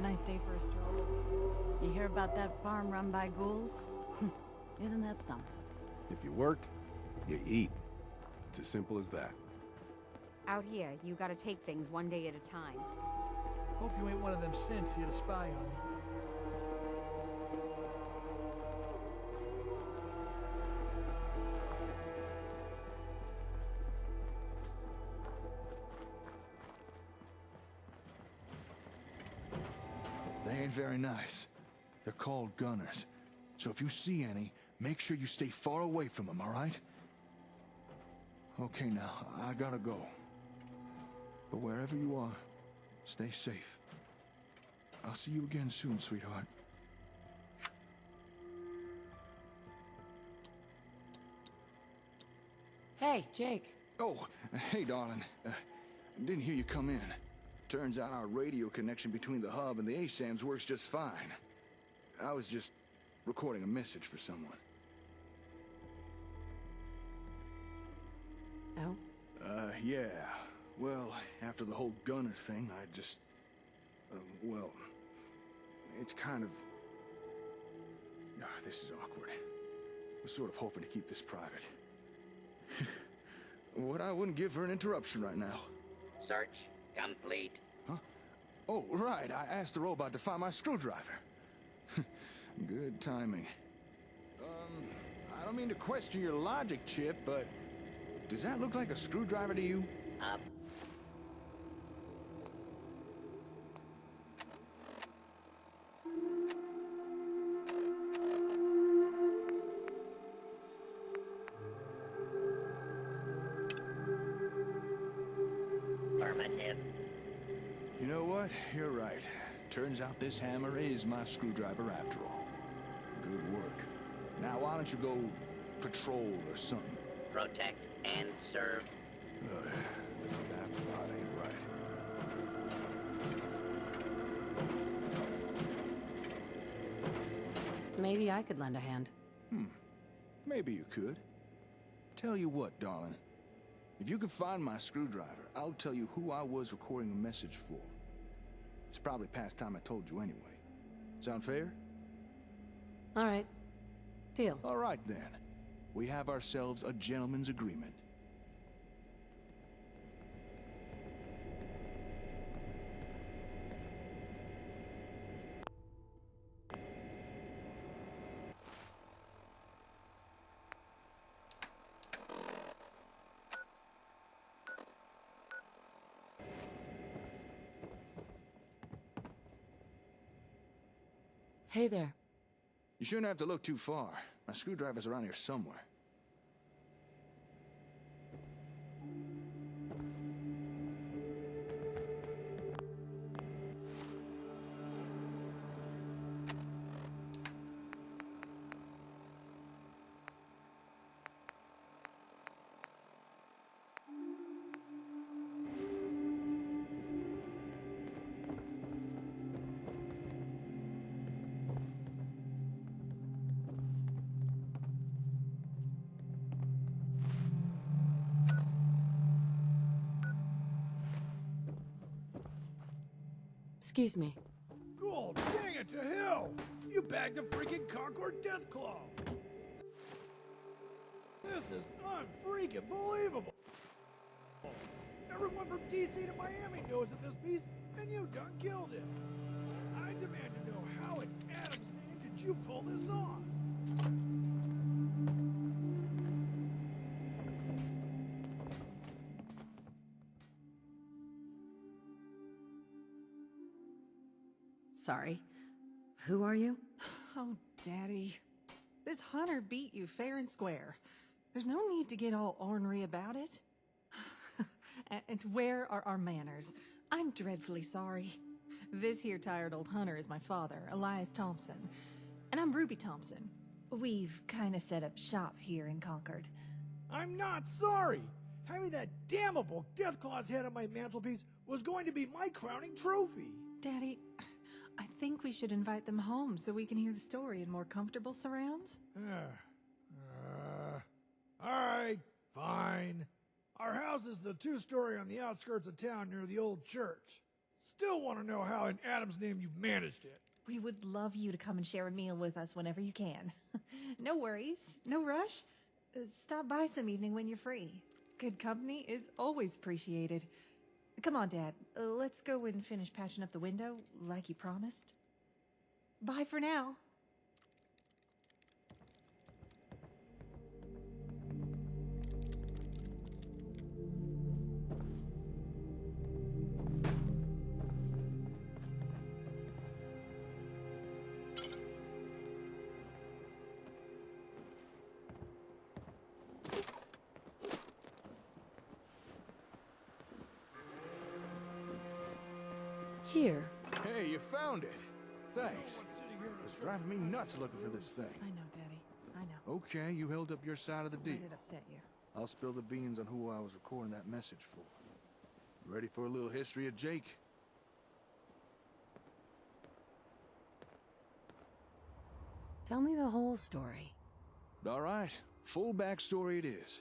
Nice day for a stroll. You hear about that farm run by ghouls? Isn't that something? If you work, you eat. It's as simple as that. Out here, you gotta take things one day at a time. Hope you ain't one of them synths here to spy on me. They ain't very nice. They're called gunners. So if you see any, make sure you stay far away from them, all right? Okay, now, I gotta go. But wherever you are, stay safe. I'll see you again soon, sweetheart. Hey, Jake. Oh, hey, darling. Didn't hear you come in. Turns out our radio connection between the hub and the ASAMs works just fine. I was just recording a message for someone. Oh? Yeah. Well, after the whole gunner thing, I just... well... It's kind of... this is awkward. I was sort of hoping to keep this private. What I wouldn't give for an interruption right now. Search complete. Huh? Oh, right. I asked the robot to find my screwdriver. Good timing. I don't mean to question your logic, Chip, but... does that look like a screwdriver to you? Up. Affirmative. You know what? You're right. Turns out this hammer is my screwdriver after all. Good work. Now why don't you go patrol or something? Protect and serve. That part ain't right. Maybe I could lend a hand. Maybe you could. Tell you what, darling. If you can find my screwdriver, I'll tell you who I was recording a message for. It's probably past time I told you anyway. Sound fair? All right. Deal. All right, then. We have ourselves a gentleman's agreement. Hey there. You shouldn't have to look too far. My screwdriver's around here somewhere. Excuse me. God dang it to hell! You bagged a freaking Concord Deathclaw! This is unfreaking believable! Everyone from DC to Miami knows of this beast, and you done killed him! I demand to know how in Adam's name did you pull this off? Sorry. Who are you? Oh, Daddy. This hunter beat you fair and square. There's no need to get all ornery about it. And where are our manners? I'm dreadfully sorry. This here tired old hunter is my father, Elias Thompson. And I'm Ruby Thompson. We've kinda set up shop here in Concord. I'm not sorry! Having that damnable Deathclaw's head on my mantelpiece was going to be my crowning trophy! Daddy, I think we should invite them home so we can hear the story in more comfortable surrounds. Alright, fine. Our house is the two-story on the outskirts of town near the old church. Still want to know how in Adam's name you managed it. We would love you to come and share a meal with us whenever you can. No worries, no rush. Stop by some evening when you're free. Good company is always appreciated. Come on, Dad. Let's go and finish patching up the window like you promised. Bye for now. Here. Hey, you found it. Thanks. Someone sitting here in a It's driving me nuts looking for this thing. I know, Daddy. I know. Okay, you held up your side of the deal. Let it upset you. I'll spill the beans on who I was recording that message for. Ready for a little history of Jake? Tell me the whole story. All right, full backstory it is.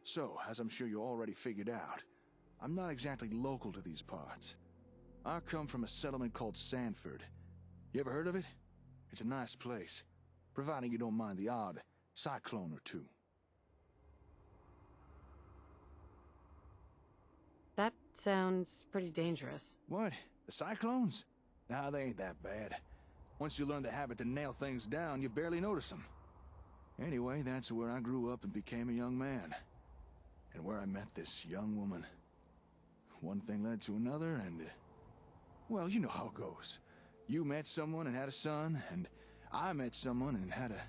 So, as I'm sure you already figured out, I'm not exactly local to these parts. I come from a settlement called Sanford. You ever heard of it? It's a nice place, providing you don't mind the odd cyclone or two. That sounds pretty dangerous. What? The cyclones? Nah, they ain't that bad. Once you learn the habit to nail things down, you barely notice them. Anyway, that's where I grew up and became a young man. And where I met this young woman. One thing led to another, and... well, you know how it goes. You met someone and had a son, and I met someone and had a...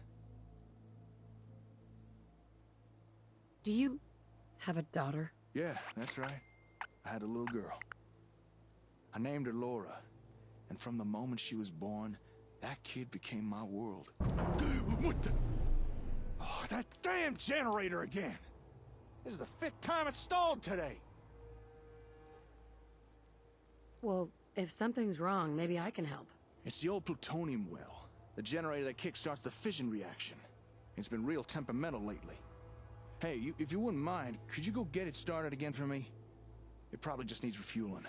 Do you have a daughter? Yeah, that's right. I had a little girl. I named her Laura. And from the moment she was born, that kid became my world. What the... oh, that damn generator again! This is the 5th time it's stalled today! Well, if something's wrong, maybe I can help. It's the old plutonium well. The generator that kickstarts the fission reaction. It's been real temperamental lately. Hey, if you wouldn't mind, could you go get it started again for me? It probably just needs refueling.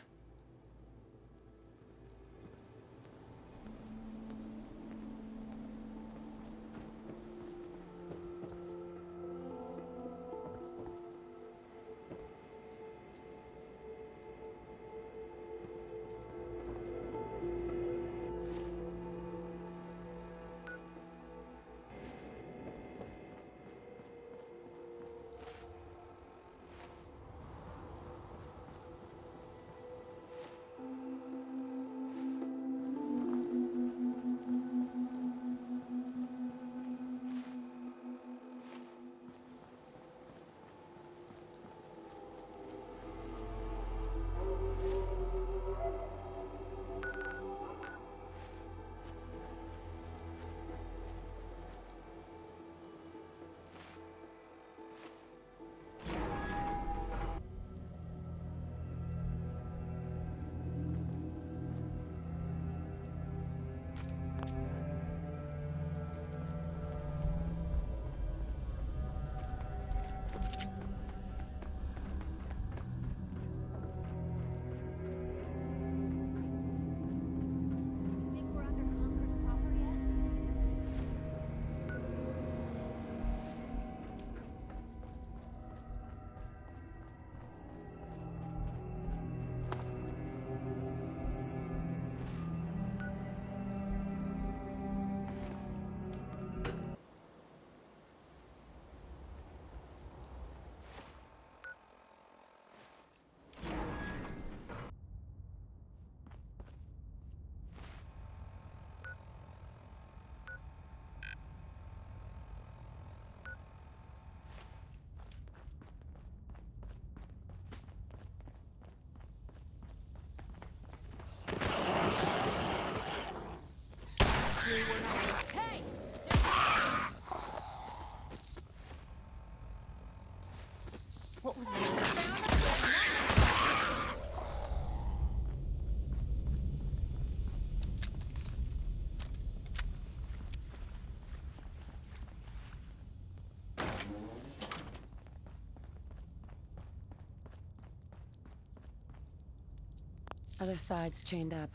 Think we're under Concord proper yet? What was that? Other side's chained up.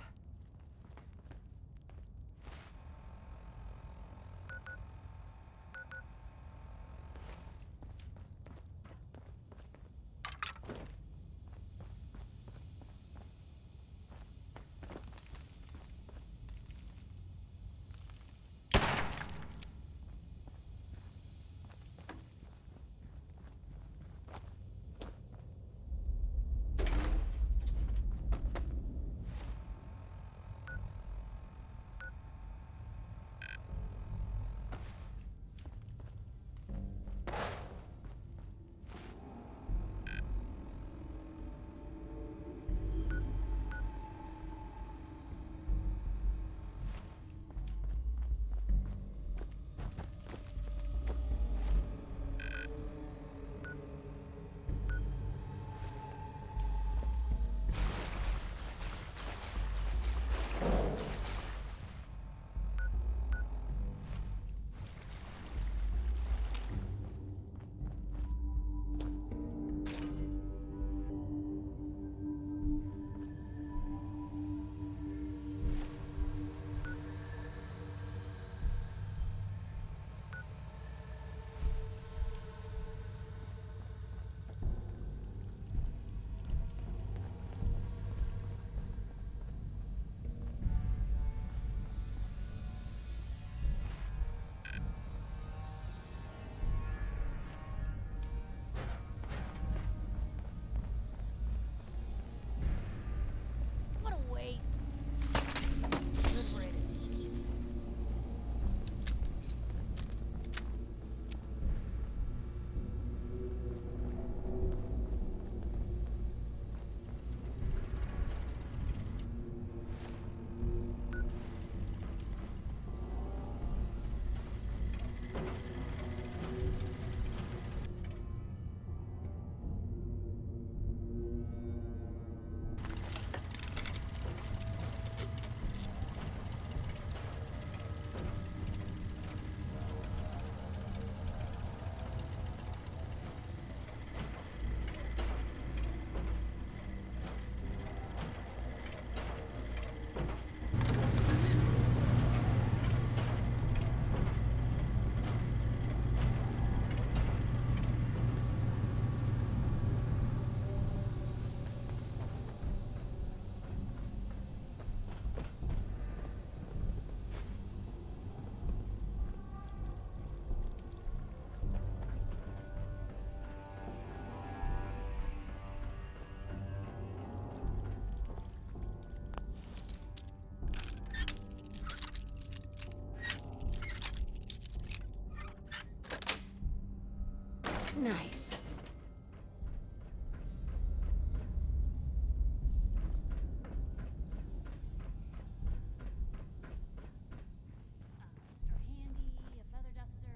What a waste. Good riddance. Nice. Extra handy, a feather duster.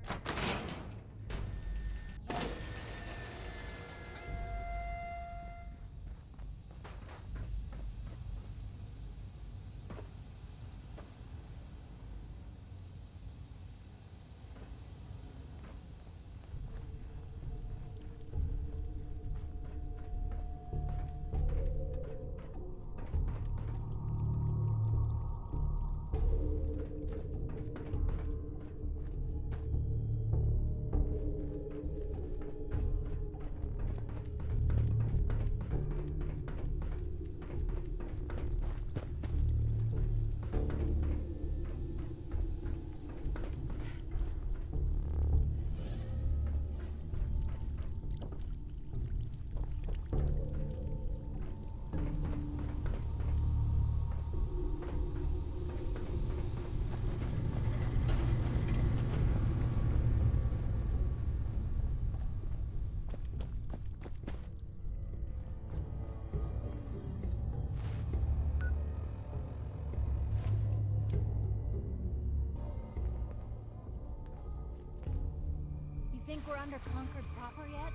You think we're under Concord proper yet?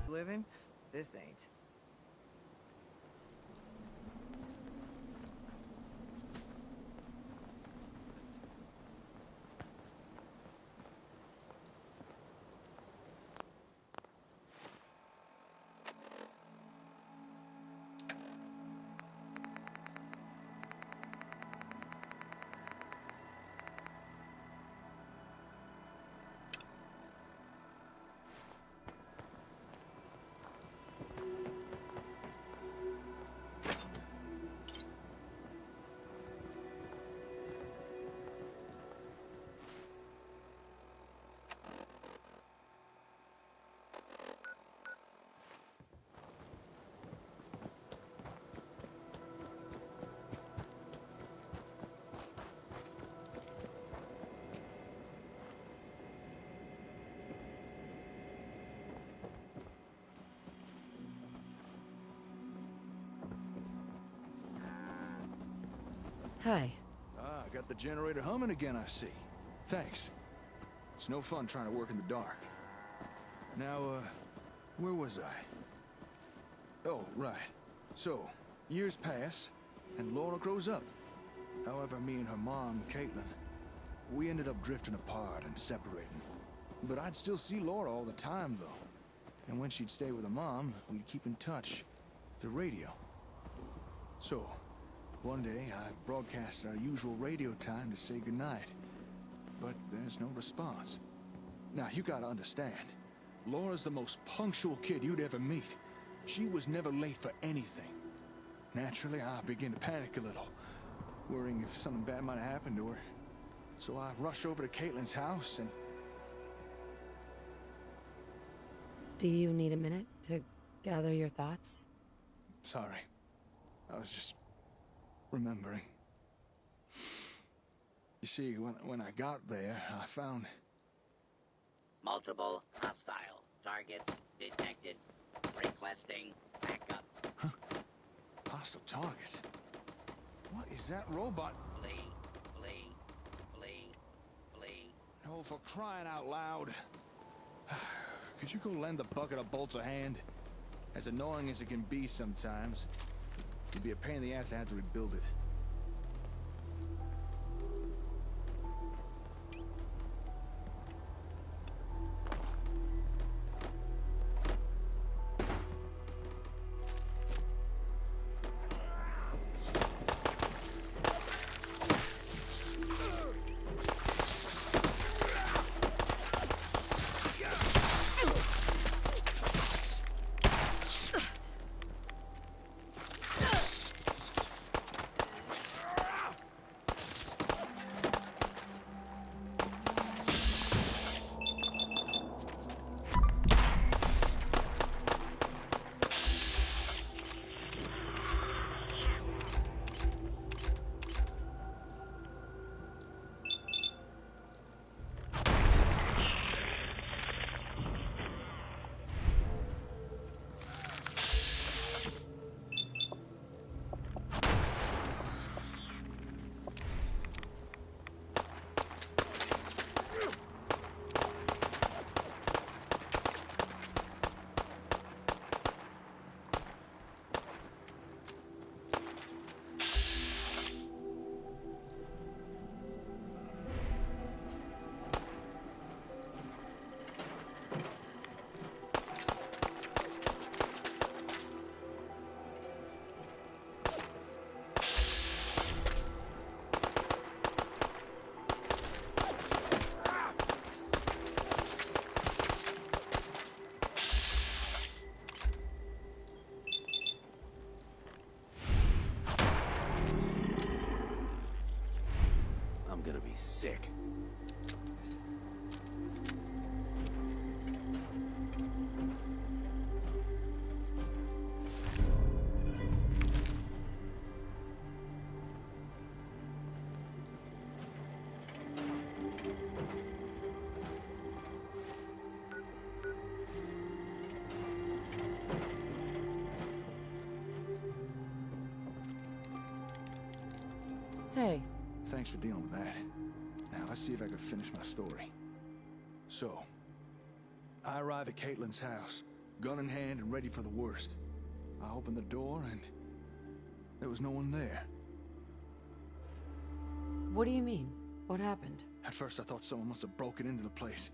Living? This ain't. Hi. Ah, got the generator humming again, I see. Thanks. It's no fun trying to work in the dark. Now, where was I? Oh, right. So, years pass, and Laura grows up. However, me and her mom, Caitlin, we ended up drifting apart and separating. But I'd still see Laura all the time, though. And when she'd stay with her mom, we'd keep in touch through radio. So, one day, I broadcasted our usual radio time to say goodnight. But there's no response. Now, you gotta understand, Laura's the most punctual kid you'd ever meet. She was never late for anything. Naturally, I began to panic a little, worrying if something bad might have happened to her. So I rushed over to Caitlin's house and... Do you need a minute to gather your thoughts? Sorry. I was just remembering. You see, when I got there, I found... Multiple hostile targets detected. Requesting backup. Huh? Hostile targets? What is that robot? Flee, flee, flee, flee. Oh, for crying out loud. Could you go lend the bucket of bolts a hand? As annoying as it can be sometimes, it'd be a pain in the ass to have to rebuild it. Gonna be sick. Hey. Thanks for dealing with that. Now, let's see if I can finish my story. So, I arrive at Caitlin's house, gun in hand and ready for the worst. I open the door and there was no one there. What do you mean? What happened? At first, I thought someone must have broken into the place,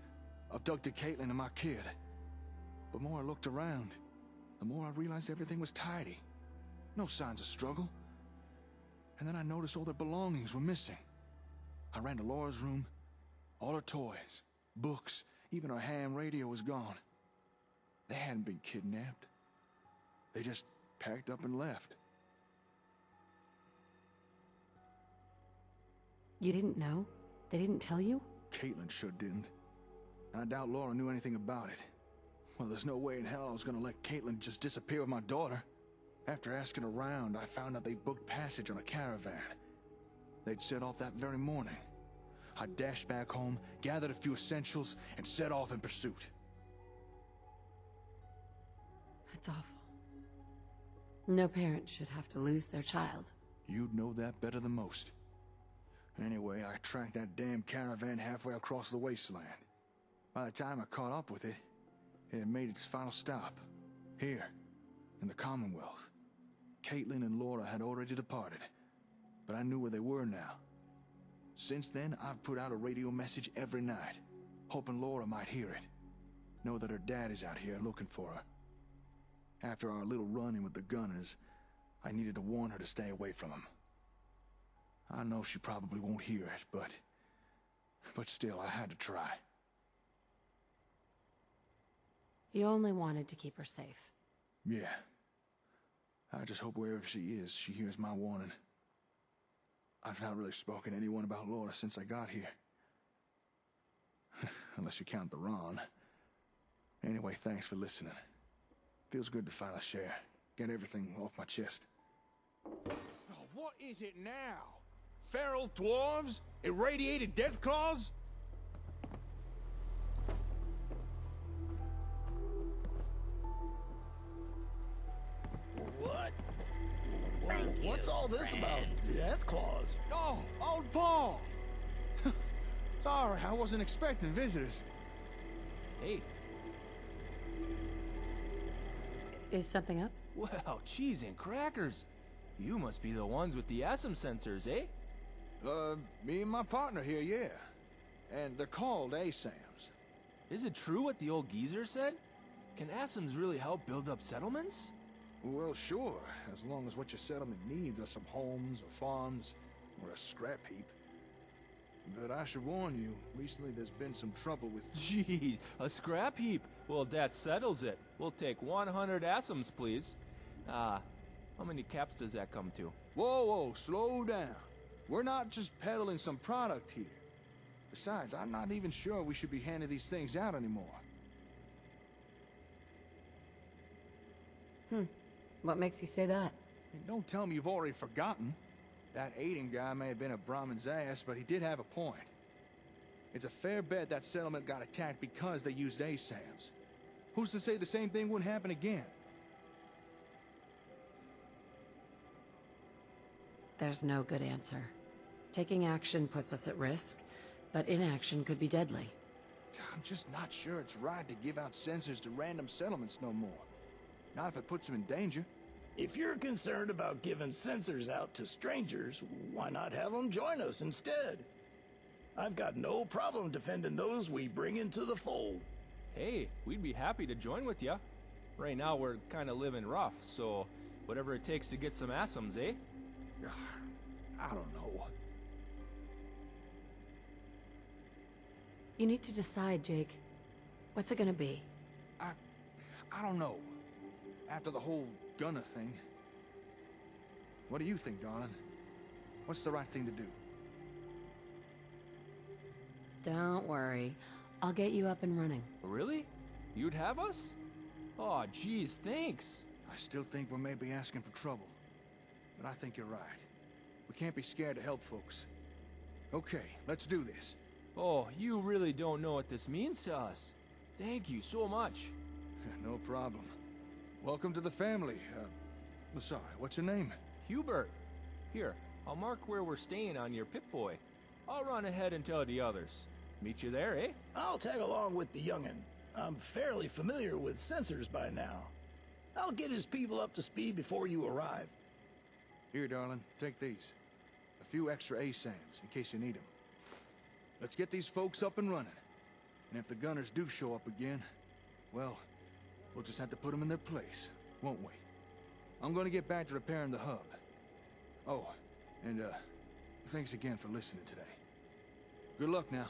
abducted Caitlin and my kid. But the more I looked around, the more I realized everything was tidy. No signs of struggle. And then I noticed all their belongings were missing. I ran to Laura's room. All her toys, books, even her ham radio was gone. They hadn't been kidnapped. They just packed up and left. You didn't know? They didn't tell you? Caitlin sure didn't. I doubt Laura knew anything about it. Well, there's no way in hell I was gonna let Caitlin just disappear with my daughter. After asking around, I found out they booked passage on a caravan. They'd set off that very morning. I dashed back home, gathered a few essentials, and set off in pursuit. That's awful. No parent should have to lose their child. You'd know that better than most. Anyway, I tracked that damn caravan halfway across the wasteland. By the time I caught up with it, it had made its final stop. Here, in the Commonwealth. Caitlin and Laura had already departed, but I knew where they were now. Since then, I've put out a radio message every night, hoping Laura might hear it. Know that her dad is out here looking for her. After our little run-in with the gunners, I needed to warn her to stay away from him. I know she probably won't hear it, but still, I had to try. You only wanted to keep her safe. Yeah. I just hope wherever she is, she hears my warning. I've not really spoken to anyone about Laura since I got here. Unless you count the Ron. Anyway, thanks for listening. Feels good to finally share. Get everything off my chest. Oh, what is it now? Feral dwarves? Irradiated death claws? What? Thank What's you, all this friend. about death claws? Oh, old Paul! Sorry, I wasn't expecting visitors. Hey, Is something up? well, cheese and crackers. You must be the ones with the ASM sensors, eh? Me and my partner here, yeah. And they're called ASAMs. Is it true what the old geezer said? Can ASMs really help build up settlements? Well, sure, as long as what your settlement needs are some homes or farms or a scrap heap. But I should warn you, recently there's been some trouble with... Gee, a scrap heap. Well, that settles it. We'll take 100 ASMs, please. How many caps does that come to? Whoa, slow down. We're not just peddling some product here. Besides, I'm not even sure we should be handing these things out anymore. What makes you say that? And don't tell me you've already forgotten. That Aiden guy may have been a Brahmin's ass, but he did have a point. It's a fair bet that settlement got attacked because they used ASAMs. Who's to say the same thing wouldn't happen again? There's no good answer. Taking action puts us at risk, but inaction could be deadly. I'm just not sure it's right to give out sensors to random settlements no more. Not if it puts them in danger. If you're concerned about giving sensors out to strangers, why not have them join us instead? I've got no problem defending those we bring into the fold. Hey, we'd be happy to join with ya. Right now we're kind of living rough, so whatever it takes to get some ASMs, eh? I don't know. You need to decide, Jake. What's it gonna be? I don't know. After the whole gunner thing. What do you think, darling? What's the right thing to do? Don't worry. I'll get you up and running. Really? You'd have us? Aw, geez, thanks. I still think we may be asking for trouble. But I think you're right. We can't be scared to help folks. Okay, let's do this. Oh, you really don't know what this means to us. Thank you so much. No problem. Welcome to the family. Sorry, what's your name? Hubert. Here, I'll mark where we're staying on your Pip-Boy. I'll run ahead and tell the others. Meet you there, eh? I'll tag along with the youngin'. I'm fairly familiar with sensors by now. I'll get his people up to speed before you arrive. Here, darling, take these. A few extra ASAMs, in case you need them. Let's get these folks up and running. And if the gunners do show up again, well, we'll just have to put them in their place, won't we? I'm gonna get back to repairing the hub. Oh, and thanks again for listening today. Good luck now.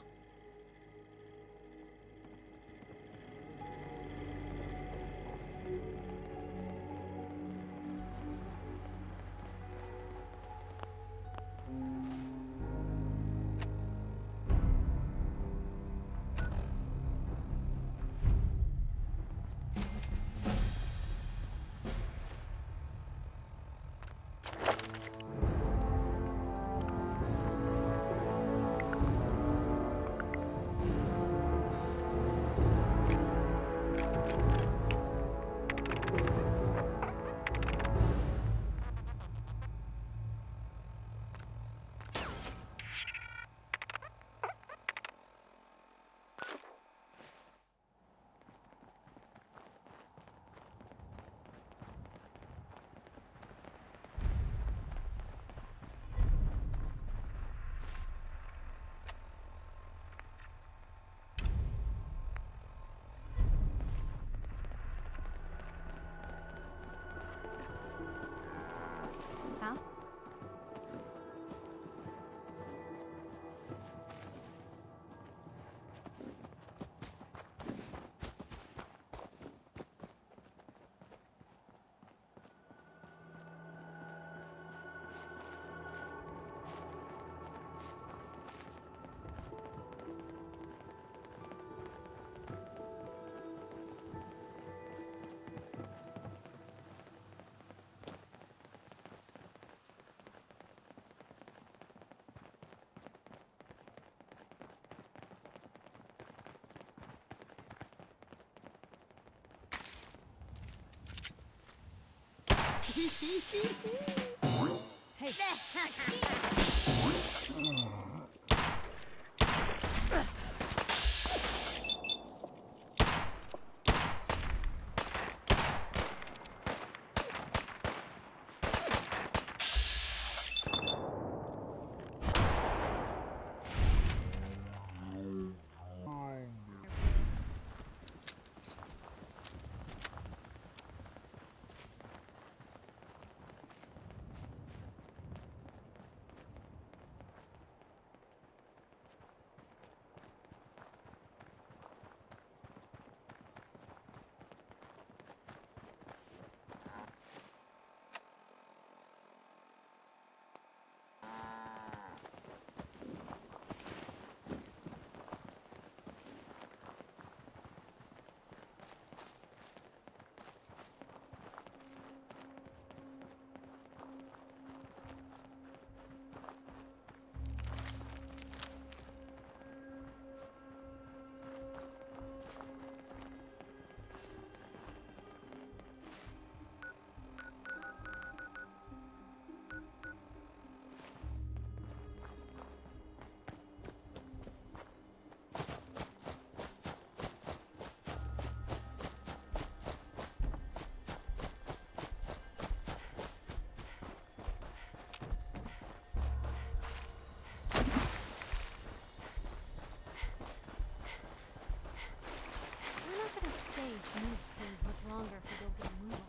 Hey. Longer if we don't get a move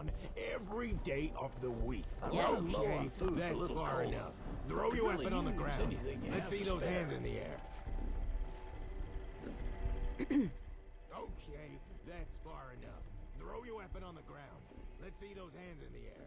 on. Every day of the week. Yes. Okay, Food's a that's little far cold. enough. Throw Could your really weapon on the use ground. anything you Let's have see to those spare. hands in the air. Okay, that's far enough. Throw your weapon on the ground. Let's see those hands in the air.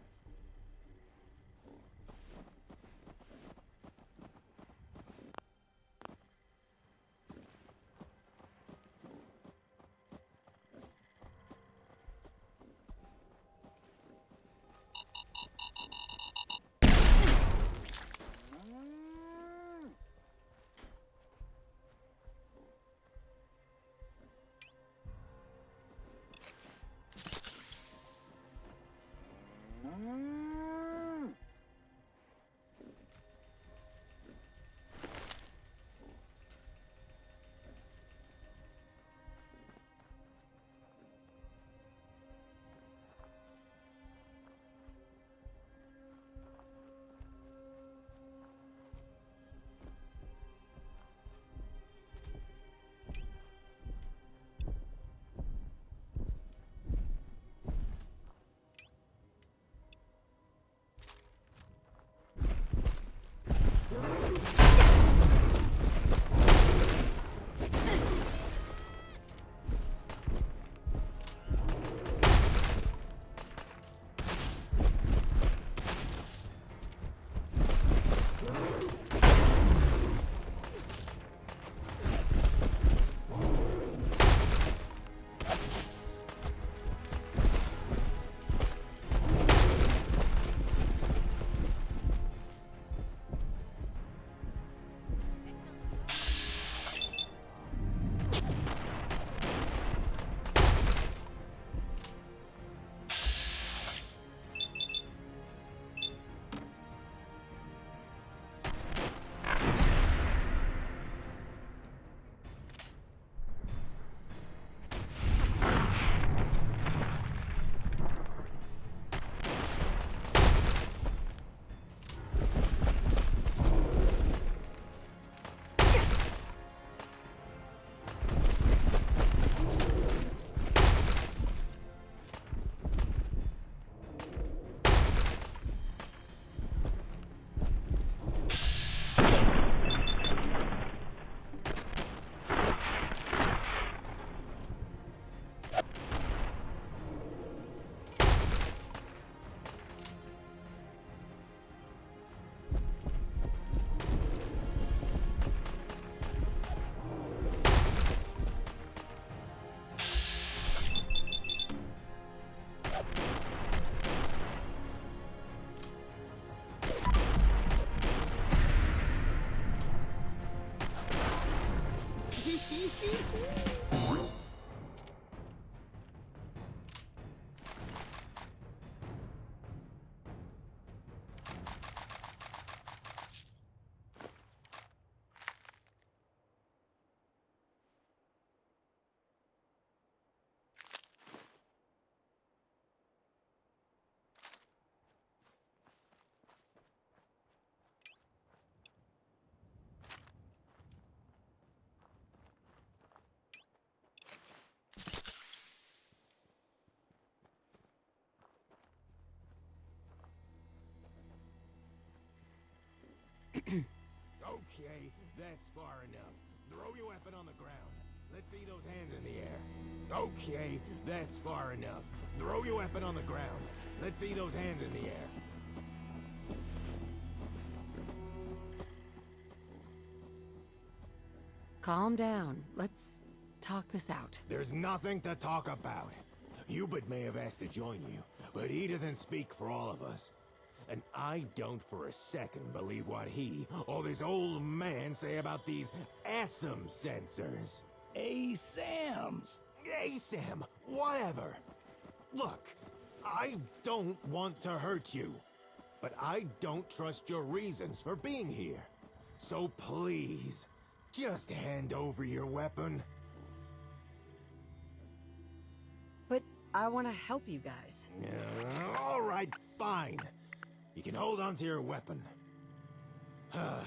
Okay, that's far enough. Throw your weapon on the ground. Let's see those hands in the air. Okay, that's far enough. Throw your weapon on the ground. Let's see those hands in the air. Calm down. Let's talk this out. There's nothing to talk about. Hubert may have asked to join you, but he doesn't speak for all of us. And I don't for a second believe what he or this old man say about these ASAM sensors. ASAMs. ASAM, whatever. Look, I don't want to hurt you, but I don't trust your reasons for being here. So please, just hand over your weapon. But I want to help you guys. All right, fine. You can hold on to your weapon. I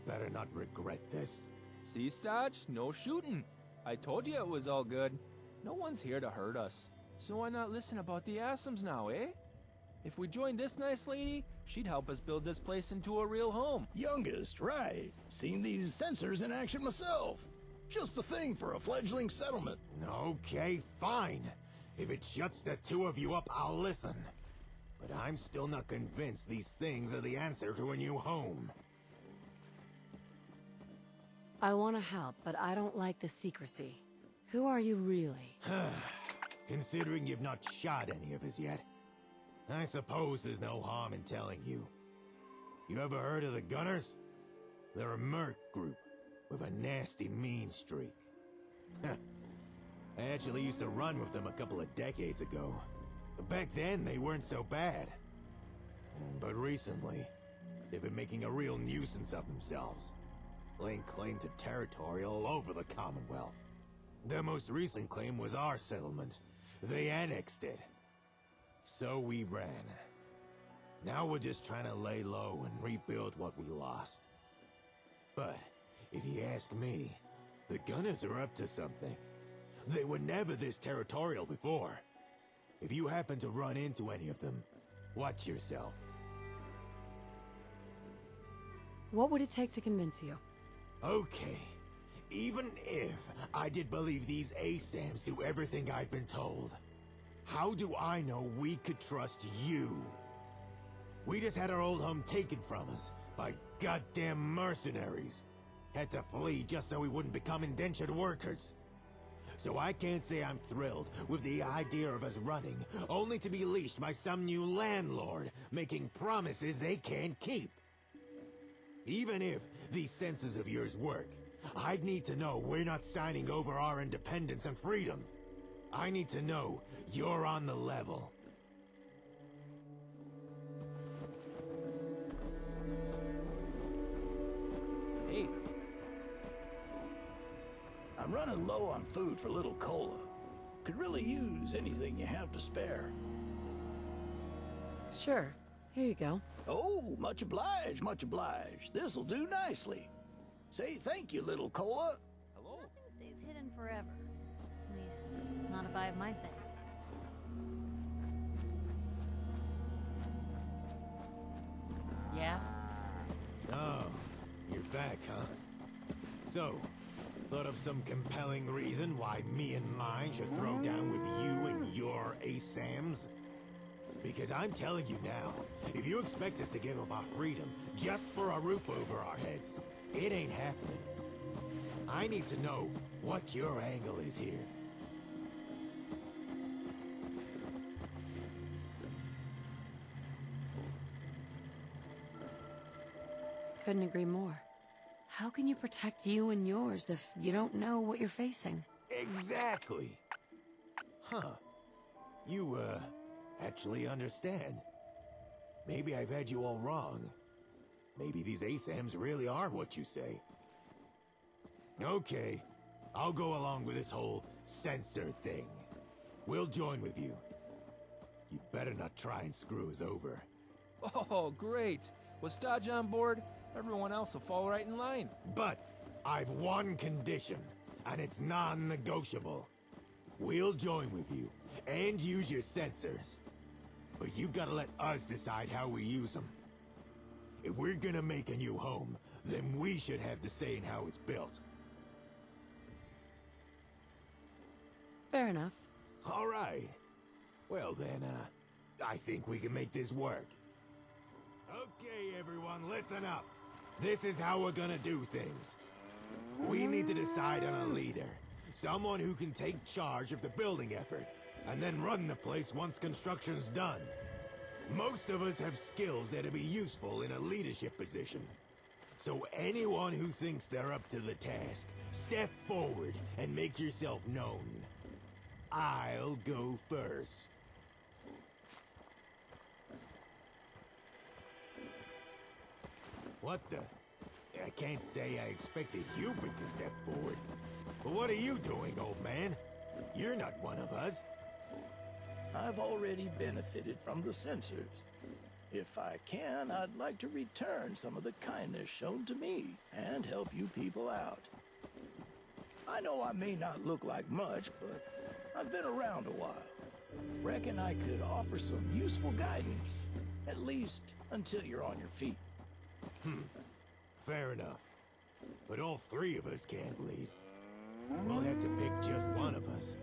better not regret this. See, Stodge? No shooting. I told you it was all good. No one's here to hurt us. So why not listen about the Asams now, eh? If we joined this nice lady, she'd help us build this place into a real home. Youngest, right. Seen these sensors in action myself. Just the thing for a fledgling settlement. Okay, fine. If it shuts the two of you up, I'll listen. But I'm still not convinced these things are the answer to a new home. I want to help, but I don't like the secrecy. Who are you really? Considering you've not shot any of us yet, I suppose there's no harm in telling you. You ever heard of the Gunners? They're a merc group with a nasty mean streak. I actually used to run with them a couple of decades ago. Back then, they weren't so bad. But recently, they've been making a real nuisance of themselves, laying claim to territory all over the Commonwealth. Their most recent claim was our settlement. They annexed it. So we ran. Now we're just trying to lay low and rebuild what we lost. But, if you ask me, the Gunners are up to something. They were never this territorial before. If you happen to run into any of them, watch yourself. What would it take to convince you? Okay. Even if I did believe these ASAMs do everything I've been told, how do I know we could trust you? We just had our old home taken from us by goddamn mercenaries. Had to flee just so we wouldn't become indentured workers. So I can't say I'm thrilled with the idea of us running, only to be leashed by some new landlord, making promises they can't keep. Even if these senses of yours work, I'd need to know we're not signing over our independence and freedom. I need to know you're on the level. Hey, I'm running low on food for little Cola. Could really use anything you have to spare. Sure. Here you go. Oh, much obliged, much obliged. This'll do nicely. Say thank you, little Cola. hello. Nothing stays hidden forever. At least, not if I have my say. Yeah? Oh, you're back, huh? So, thought of some compelling reason why me and mine should throw down with you and your ASAMs? Because I'm telling you now, if you expect us to give up our freedom just for a roof over our heads, it ain't happening. I need to know what your angle is here. Couldn't agree more. How can you protect you and yours if you don't know what you're facing? Exactly. Huh. You, actually understand. Maybe I've had you all wrong. Maybe these ASAMs really are what you say. Okay, I'll go along with this whole censor thing. We'll join with you. You better not try and screw us over. Oh, great. With Stodge on board, everyone else will fall right in line. But I've one condition, and it's non-negotiable. We'll join with you, and use your sensors. But you gotta let us decide how we use them. If we're gonna make a new home, then we should have the say in how it's built. Fair enough. All right. Well then, I think we can make this work. Okay, everyone, listen up. This is how we're gonna do things. We need to decide on a leader. Someone who can take charge of the building effort, and then run the place once construction's done. Most of us have skills that'd be useful in a leadership position. So anyone who thinks they're up to the task, step forward and make yourself known. I'll go first. What the? I can't say I expected Hubert to step forward. But what are you doing, old man? You're not one of us. I've already benefited from the censors. If I can, I'd like to return some of the kindness shown to me and help you people out. I know I may not look like much, but I've been around a while. Reckon I could offer some useful guidance, at least until you're on your feet. Fair enough. But all three of us can't lead. We'll have to pick just one of us.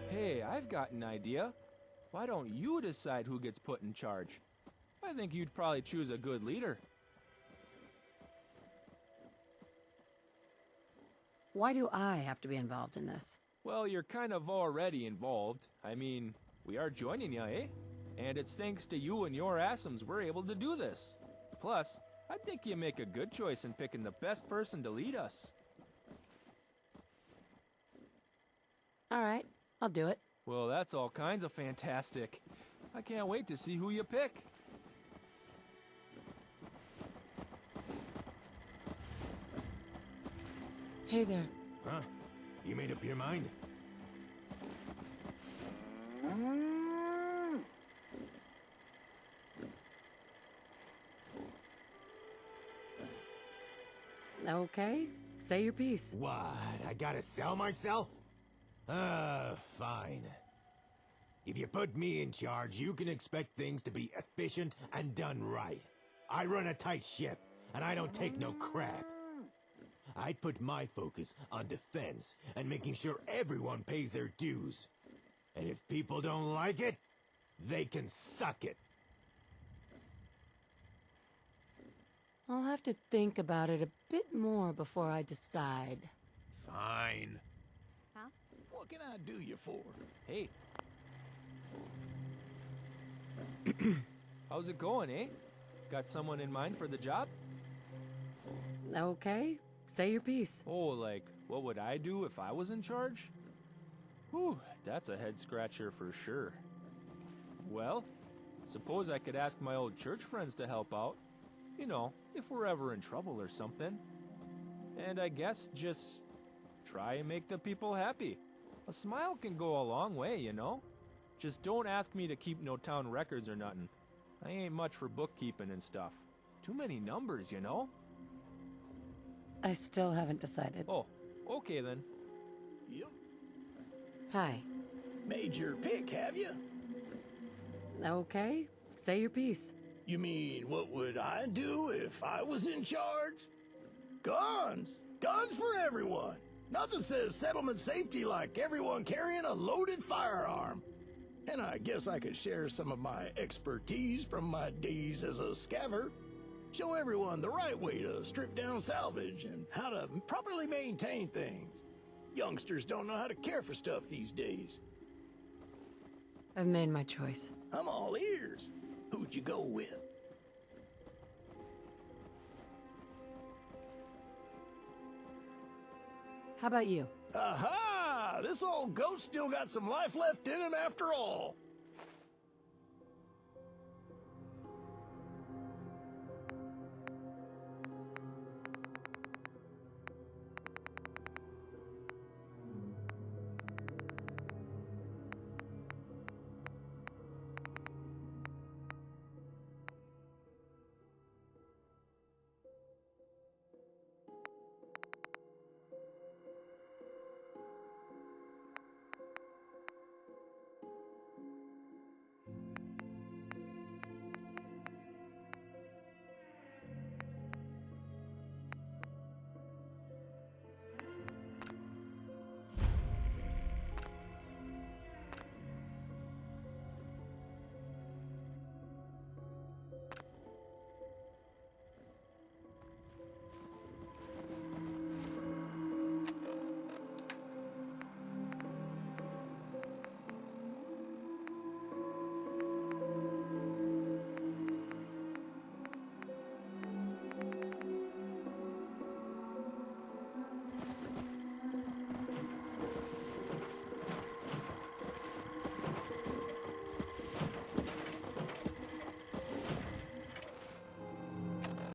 Hey, I've got an idea. Why don't you decide who gets put in charge? I think you'd probably choose a good leader. Why do I have to be involved in this? Well, you're kind of already involved. I mean, we are joining you, eh? And it's thanks to you and your ASAMs we're able to do this. Plus, I think you make a good choice in picking the best person to lead us. All right, I'll do it. Well, that's all kinds of fantastic. I can't wait to see who you pick. Hey there. Huh? You made up your mind? Okay, say your piece. What? I gotta sell myself? Fine. If you put me in charge, you can expect things to be efficient and done right. I run a tight ship, and I don't take no crap. I'd put my focus on defense and making sure everyone pays their dues. And if people don't like it, they can suck it. I'll have to think about it a bit more before I decide. Fine. Huh? What can I do you for? Hey. How's it going, eh? Got someone in mind for the job? Okay, say your piece. Oh, like, what would I do if I was in charge? Whew, that's a head scratcher for sure. Well, suppose I could ask my old church friends to help out. You know, if we're ever in trouble or something. And I guess just try and make the people happy. A smile can go a long way, you know? Just don't ask me to keep no town records or nothing. I ain't much for bookkeeping and stuff. Too many numbers, you know? I still haven't decided. Oh, okay then. Yep. Hi. Made your pick, have you? Okay, say your piece. You mean, what would I do if I was in charge? Guns! Guns for everyone! Nothing says settlement safety like everyone carrying a loaded firearm. And I guess I could share some of my expertise from my days as a scaver. Show everyone the right way to strip down salvage and how to properly maintain things. Youngsters don't know how to care for stuff these days. I've made my choice. I'm all ears. Who'd you go with? How about you? Aha! This old goat still got some life left in him after all.